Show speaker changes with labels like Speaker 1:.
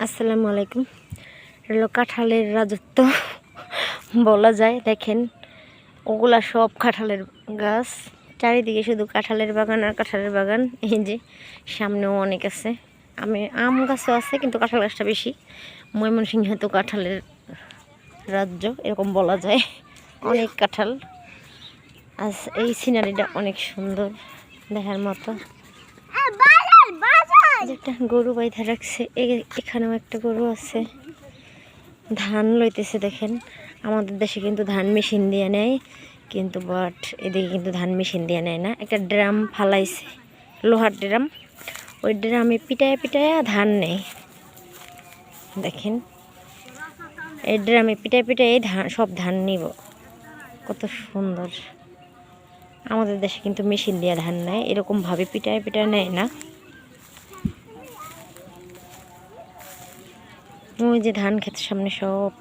Speaker 1: আসসালামু আলাইকুম। এগুলো কাঁঠালের রাজত্ব বলা যায়। দেখেন ওগুলা সব কাঁঠালের গাছ, চারিদিকে শুধু কাঁঠালের বাগান আর কাঁঠালের বাগান। এই যে সামনেও অনেক আছে, আম গাছও আছে, কিন্তু কাঁঠাল গাছটা বেশি। ময়মনসিংহ তো কাঁঠালের রাজ্য এরকম বলা যায়। অনেক কাঁঠাল। আজ এই সিনারিটা অনেক সুন্দর দেখার মতো। একটা গরু বাইধা রাখছে, এখানেও একটা গরু আছে। ধান লইতেছে দেখেন। আমাদের দেশে কিন্তু ধান মেশিন দিয়ে নেয়, কিন্তু বাট এদিকে কিন্তু ধান মেশিন দিয়ে নেয় না। একটা ড্রাম ফালাইছে, লোহার ড্রাম, ওই ড্রামে পিটায় পিটায় ধান নেয়। দেখেন এই ড্রামে পিটায় পিটায় সব ধান নিব। কত সুন্দর। আমাদের দেশে কিন্তু মেশিন দিয়ে ধান নেয়, এরকমভাবে পিটায় পিটায় নেয় না। ওই যে ধান ক্ষেতের সামনে সব